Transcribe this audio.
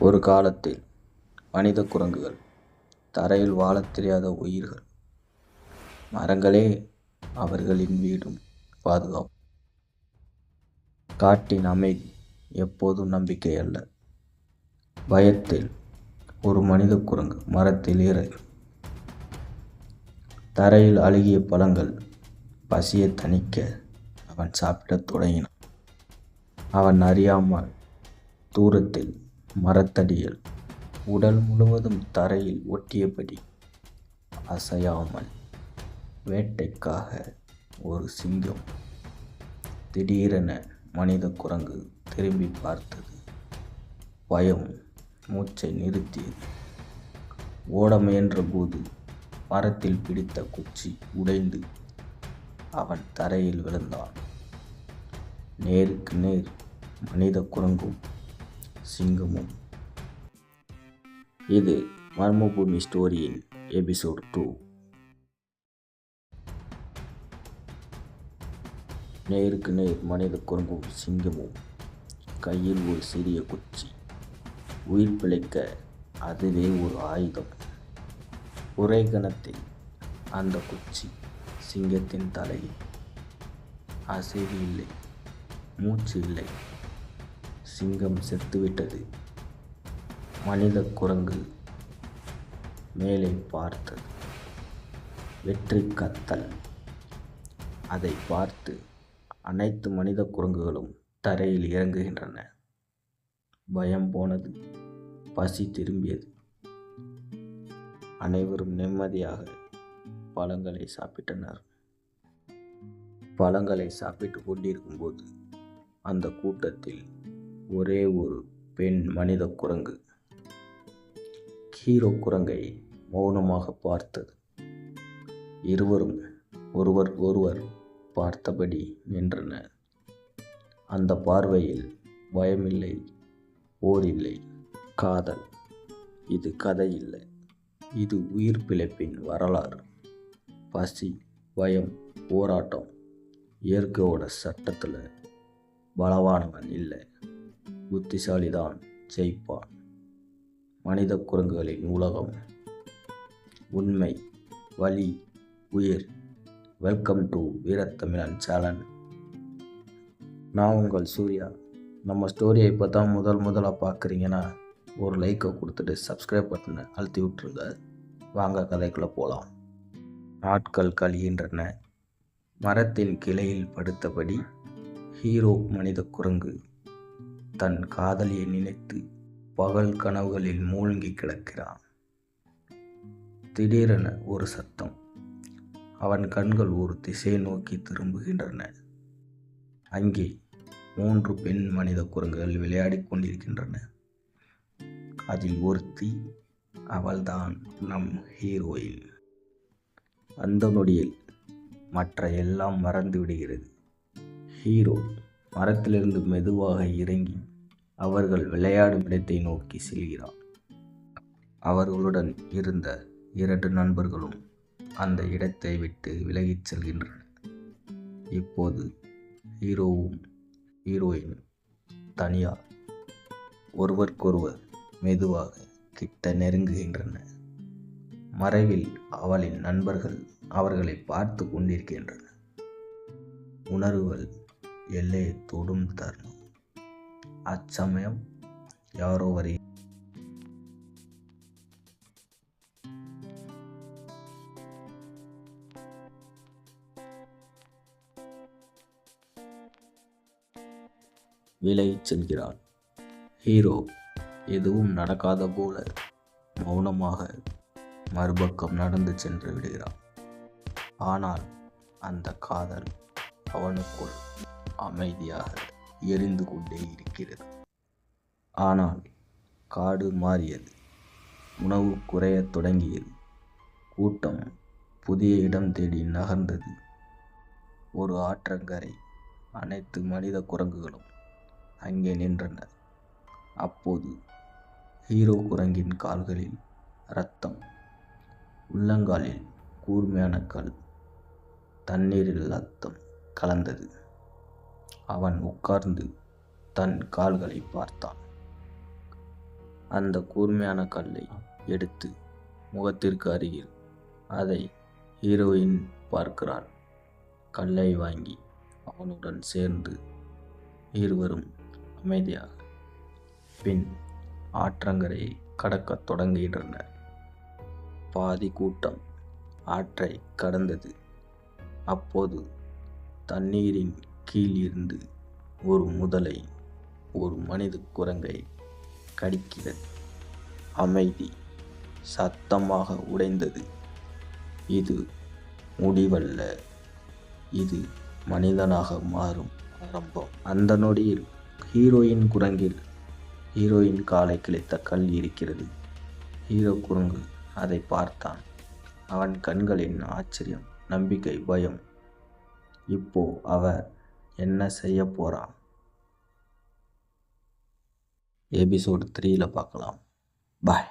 ஒரு காலத்தில் மனித குரங்குகள் தரையில் வாழத் தெரியாத உயிர்கள். மரங்களே அவர்களின் வீடும் பாதுகாப்பு. காட்டின் அமைதி எப்போதும் நம்பிக்கை அல்ல. பயத்தில் ஒரு மனித குரங்கு மரத்தில் ஏற தரையில் அழுகிய பழங்கள் பசியை தணிக்க அவன் சாப்பிடத் தொடங்கினான். அவன் அறியாமல் தூரத்தில் மரத்தடியில் உடல் முழுவதும் தரையில் ஒட்டியபடி அசையாமல் வேட்டைக்காக ஒரு சிங்கம். திடீரென மனித குரங்கு திரும்பி பார்த்தது. பயம் மூச்சை நிறுத்தியது. ஓட முயன்ற போது மரத்தில் பிடித்த குச்சி உடைந்து அவன் தரையில் விழுந்தான். நேருக்கு நேர் மனித குரங்கும் சிங்கமும். இது மர்மபூமி ஸ்டோரியின் எபிசோட் 2. நேருக்கு நேர் மனித குரங்கும் சிங்கமும். கையில் ஒரு சிறிய குச்சி. உயிர் பிழைக்க அதுவே ஒரு ஆயுதம். ஒரே கணத்தில் அந்த குச்சி சிங்கத்தின் தலையில். அசைவு இல்லை, மூச்சு இல்லை. சிங்கம் செத்துவிட்டது. மனித குரங்கு மேலே பார்த்தது. வெற்றி கத்தல். அதை பார்த்து அனைத்து மனித குரங்குகளும் தரையில் இறங்குகின்றன. பயம் போனது, பசி திரும்பியது. அனைவரும் நிம்மதியாக பழங்களை சாப்பிட்டனர். பழங்களை சாப்பிட்டு கொண்டிருக்கும்போது அந்த கூட்டத்தில் ஒரே ஒரு பெண் மனித குரங்கு ஹீரோ குரங்கை மௌனமாக பார்த்தது. இருவரும் ஒருவர் பார்த்தபடி நின்றனர். அந்த பார்வையில் பயமில்லை, போர் இல்லை, காதல். இது கதை இல்லை, இது உயிர் பிழைப்பின் வரலாறு. பசி, பயம், போராட்டம். இயற்கையோட சட்டத்தில் பலவானவன் இல்லை, புத்திசாலிதான் ஜெயிப்பான். மனித குரங்குகளின் உலகம். உண்மை, வலி, உயிர். Welcome to வீரத்தமிழன் channel. நான் உங்கள் சூர்யா. நம்ம ஸ்டோரியை இப்போ தான் முதலாக பார்க்குறீங்கன்னா ஒரு லைக்கை கொடுத்துட்டு சப்ஸ்கிரைப் பட்டனை அழுத்தி விட்டுருங்க. வாங்க கதைக்குள்ளே போகலாம். நாட்கள் கழிகின்றன. மரத்தின் கிளையில் படுத்தபடி ஹீரோ மனித குரங்கு தன் காதலியை நினைத்து பகல் கனவுகளில் மூழ்கி கிடக்கிறான். திடீரென ஒரு சத்தம். அவன் கண்கள் ஒரு திசையை நோக்கி திரும்புகின்றன. அங்கே 3 பெண் மனித குரங்குகள் விளையாடி கொண்டிருக்கின்றன. அதில் ஒருத்தி, அவள்தான் நம் ஹீரோயின். அந்த நொடியில் மற்ற எல்லாம் மறந்து விடுகிறது. ஹீரோ மரத்திலிருந்து மெதுவாக இறங்கி அவர்கள் விளையாடும் இடத்தை நோக்கி செல்கிறான். அவர்களுடன் இருந்த 2 நண்பர்களும் அந்த இடத்தை விட்டு விலகிச் செல்கின்றனர். இப்போது ஹீரோவும் ஹீரோயினும் தனியார் ஒருவருக்கொருவர் மெதுவாக கிட்ட நெருங்குகின்றனர். மறைவில் அவளின் நண்பர்கள் அவர்களை பார்த்து கொண்டிருக்கின்றனர். உணர்வுகள் எல்லையை தொடும் தருணம். அச்சமயம் யாரோ விலகிச் செல்கிறான். ஹீரோ எதுவும் நடக்காத போல மௌனமாக மறுபக்கம் நடந்து சென்று விடுகிறான். ஆனால் அந்த காதல் அவனுக்குள் அமைதியாக எரிந்து கொண்டே இருக்கிறது. ஆனால் காடு மாறியது. உணவு குறையத் தொடங்கியது. கூட்டம் புதிய இடம் தேடி நகர்ந்தது. ஒரு ஆற்றங்கரை. அனைத்து மனித குரங்குகளும் அங்கே நின்றனர். அப்போது ஹீரோ குரங்கின் கால்களில் இரத்தம். உள்ளங்காலில் கூர்மையான கல். தண்ணீரில் இரத்தம் கலந்தது. அவன் உட்கார்ந்து தன் கால்களை பார்த்தான். அந்த கூர்மையான கல்லை எடுத்து முகத்திற்கு அருகில் அதை ஹீரோயின் பார்க்கிறாள். கல்லை வாங்கி அவனுடன் சேர்ந்து இருவரும் அமைதியாக பின் ஆற்றங்கரையை கடக்கத் தொடங்குகின்றனர். பாதி கூட்டம் ஆற்றை கடந்தது. அப்போது தண்ணீரின் கீழ் இருந்து ஒரு முதலை ஒரு மனித குரங்கை கடிக்கிறது. அமைதி சத்தமாக உடைந்தது. இது முடிவல்ல, இது மனிதனாக மாறும் ஆரம்பம். அந்த நொடியில் ஹீரோயின் குரங்கில் ஹீரோயின் காலை கிழித்த கல் இருக்கிறது. ஹீரோ குரங்கு அதை பார்த்தான். அவன் கண்களின் ஆச்சரியம், நம்பிக்கை, பயம். இப்போ அவன் என்ன செய்ய போறான்? எபிசோடு 3ல் பார்க்கலாம். பாய்.